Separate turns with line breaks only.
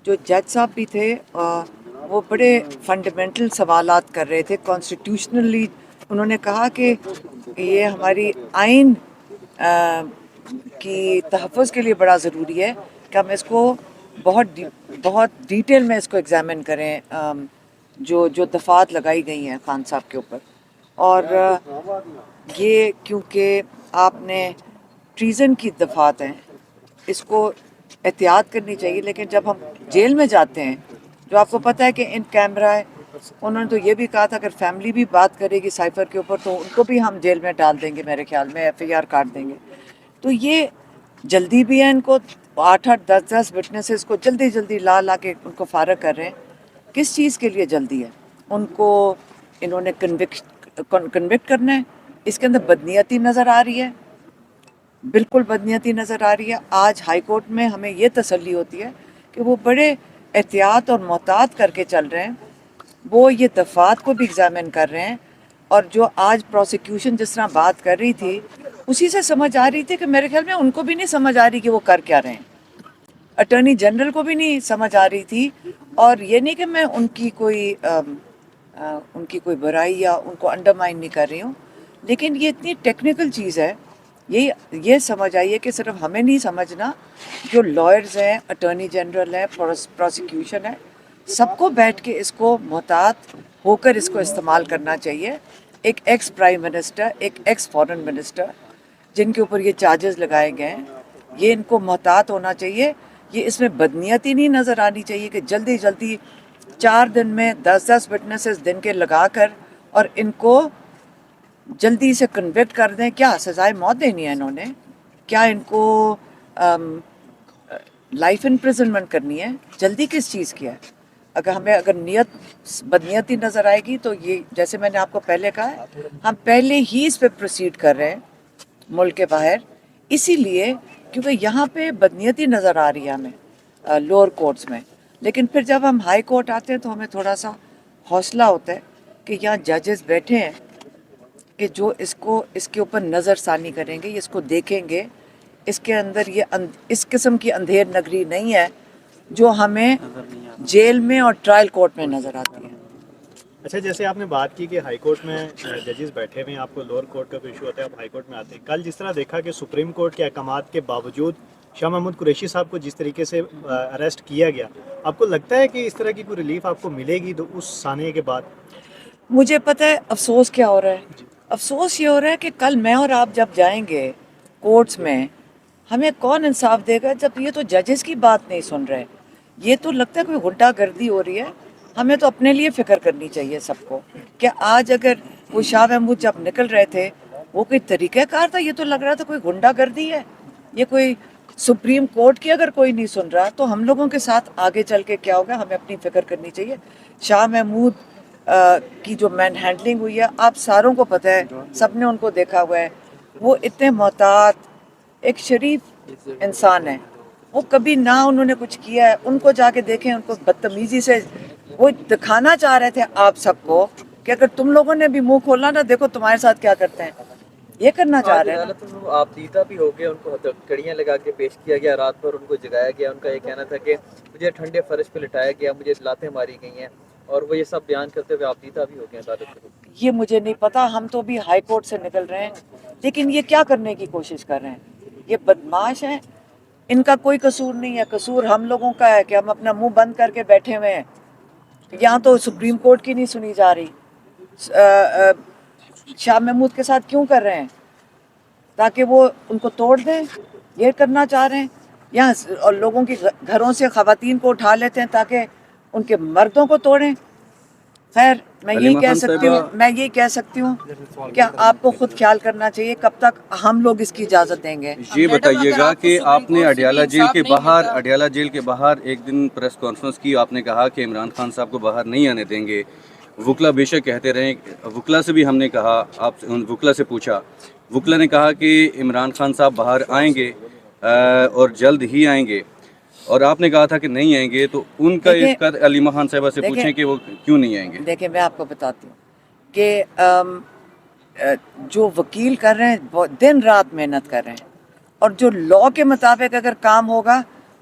جو جج صاحب بھی تھے وہ بڑے فنڈامنٹل سوالات کر رہے تھے کانسٹیٹیوشنلی. انہوں نے کہا کہ یہ ہماری آئین کی تحفظ کے لیے بڑا ضروری ہے کہ ہم اس کو بہت ڈیٹیل میں اس کو ایگزامن کریں جو دفعات لگائی گئی ہیں خان صاحب کے اوپر. اور یہ کیونکہ آپ نے ٹریزن کی دفعات ہیں اس کو احتیاط کرنی چاہیے. لیکن جب ہم جیل میں جاتے ہیں جو آپ کو پتہ ہے کہ ان کیمرہ ہے, انہوں نے تو یہ بھی کہا تھا اگر فیملی بھی بات کرے گی سائفر کے اوپر تو ان کو بھی ہم جیل میں ڈال دیں گے, میرے خیال میں ایف آئی آر کاٹ دیں گے. تو یہ جلدی بھی ہے ان کو 8-10 وٹنسز کو جلدی لا کے ان کو فارغ کر رہے ہیں. کس چیز کے لیے جلدی ہے؟ ان کو انہوں نے کنوکٹ کرنا ہے. اس کے اندر بدنیتی نظر آ رہی ہے, بالکل بدنیتی نظر آ رہی ہے. آج ہائی کورٹ میں ہمیں یہ تسلی ہوتی ہے کہ وہ بڑے احتیاط اور محتاط کر کے چل رہے ہیں. وہ یہ دفعات کو بھی ایگزامن کر رہے ہیں. اور جو آج پروسیکیوشن جس طرح بات کر رہی تھی اسی سے سمجھ آ رہی تھی کہ میرے خیال میں ان کو بھی نہیں سمجھ آ رہی کہ وہ کر کیا رہے ہیں. اٹارنی جنرل کو بھی نہیں سمجھ آ رہی تھی. اور یہ نہیں کہ میں ان کی کوئی برائی یا ان کو انڈرمائن نہیں کر رہی ہوں, لیکن یہ اتنی ٹیکنیکل چیز ہے. یہ سمجھ آئیے کہ صرف ہمیں نہیں سمجھنا, جو لائرز ہیں, اٹارنی جنرل ہیں, پروسیکیوشن ہے, سب کو بیٹھ کے اس کو محتاط ہو کر اس کو استعمال کرنا چاہیے. ایک ایکس پرائم منسٹر, ایک ایکس فارن منسٹر جن کے اوپر یہ چارجز لگائے گئے ہیں, یہ ان کو محتاط ہونا چاہیے. یہ اس میں بدنیتی نہیں نظر آنی چاہیے کہ جلدی 4 دن میں 10 وٹنسز دن کے لگا کر اور ان کو جلدی سے کنوکٹ کر دیں. کیا سزائے موت دینی ہے انہوں نے؟ کیا ان کو لائف امپریزنمنٹ کرنی ہے؟ جلدی کس چیز کی ہے؟ اگر نیت بدنیتی نظر آئے گی تو یہ جیسے میں نے آپ کو پہلے کہا ہے, ہم پہلے ہی اس پہ پروسیڈ کر رہے ہیں ملک کے باہر, اسی لیے کیونکہ یہاں پہ بدنیتی نظر آ رہی ہے ہمیں لوور کورٹس میں. لیکن پھر جب ہم ہائی کورٹ آتے ہیں تو ہمیں تھوڑا سا حوصلہ ہوتا ہے کہ یہاں ججز بیٹھے ہیں کہ جو اس کے اوپر نظر ثانی کریں گے, اس کو دیکھیں گے. اس کے اندر اس قسم کی اندھیر نگری نہیں ہے جو ہمیں جیل میں اور ٹرائل کورٹ میں نظر آتی ہے.
اچھا, جیسے آپ نے بات کی کہ ہائی کورٹ میں ججز بیٹھے ہوئے ہیں, آپ کو لوور کورٹ کا کوئی ایشو ہوتا ہے, آپ ہائی کورٹ میں آتے ہیں. کل جس طرح دیکھا کہ سپریم کورٹ کے احکامات کے باوجود شاہ محمود قریشی صاحب کو جس طریقے سے اریسٹ کیا گیا, آپ کو لگتا ہے کہ اس طرح کی کوئی ریلیف آپ کو ملے گی اس سانحے کے بعد؟
مجھے پتہ ہے افسوس کیا ہو رہا ہے. افسوس یہ ہو رہا ہے کہ کل میں اور آپ جب جائیں گے کورٹس میں, ہمیں کون انصاف دے گا جب یہ تو ججز کی بات نہیں سن رہے. یہ تو لگتا ہے کوئی غنڈہ گردی ہو رہی ہے. ہمیں تو اپنے لیے فکر کرنی چاہیے سب کو کہ آج اگر وہ شاہ محمود جب نکل رہے تھے وہ کوئی طریقہ کار تھا؟ یہ تو لگ رہا تھا کوئی غنڈہ گردی ہے. یہ کوئی سپریم کورٹ کی اگر کوئی نہیں سن رہا تو ہم لوگوں کے ساتھ آگے چل کے کیا ہوگا, ہمیں اپنی فکر کرنی چاہیے. شاہ محمود کی جو مین ہینڈلنگ ہوئی ہے آپ ساروں کو پتہ ہے, سب نے ان کو دیکھا ہوا ہے. وہ اتنے محتاط, ایک شریف انسان ہے. وہ کبھی نہ انہوں نے کچھ کیا ہے. ان کو جا کے دیکھیں, ان کو بدتمیزی سے وہ دکھانا چاہ رہے تھے آپ سب کو کہ اگر تم لوگوں نے بھی منہ کھولا نا دیکھو تمہارے ساتھ کیا کرتے ہیں. یہ کرنا چاہ رہے ہیں.
آپ دیتا بھی ہو گئے, ان کو کڑیاں لگا کے پیش کیا گیا, رات بھر ان کو جگایا گیا. ان کا یہ کہنا تھا کہ مجھے ٹھنڈے فرش پہ لٹایا گیا, مجھے لاتیں ماری گئی ہیں, اور وہ یہ سب بیان کرتے ہوئے آپ دیتا بھی ہو گئے عدالت میں.
یہ مجھے نہیں پتا, ہم تو بھی ہائی کورٹ سے نکل رہے ہیں. لیکن یہ کیا کرنے کی کوشش کر رہے ہیں؟ یہ بدماش ہیں. ان کا کوئی قصور نہیں ہے, قصور ہم لوگوں کا ہے کہ ہم اپنا منہ بند کر کے بیٹھے ہوئے ہیں. یہاں تو سپریم کورٹ کی نہیں سنی جا رہی. شاہ محمود کے ساتھ کیوں کر رہے ہیں؟ تاکہ وہ ان کو توڑ دیں, یہ کرنا چاہ رہے ہیں. یہاں اور لوگوں کی گھروں سے خواتین کو اٹھا لیتے ہیں تاکہ ان کے مردوں کو توڑیں. خیر میں یہی کہہ سکتی ہوں کہ آپ کو خود خیال کرنا چاہیے کب تک ہم لوگ اس کی اجازت دیں گے.
یہ بتائیے گا کہ آپ نے اڈیالہ جیل کے باہر ایک دن پریس کانفرنس کی, آپ نے کہا کہ عمران خان صاحب کو باہر نہیں آنے دیں گے. وکلا بے شک کہتے رہے, وکلا سے بھی ہم نے کہا, آپ وکلا سے پوچھا, وکلا نے کہا کہ عمران خان صاحب باہر آئیں گے اور جلد ہی آئیں گے, اور آپ نے کہا تھا کہ نہیں آئیں گے. تو ان کا اس کا علیمہ خان صاحبہ سے پوچھیں کہ وہ کیوں نہیں آئیں گے.
دیکھیں میں آپ کو بتاتی ہوں کہ جو وکیل کر رہے ہیں دن رات محنت کر رہے ہیں, اور جو لاء کے مطابق اگر کام ہوگا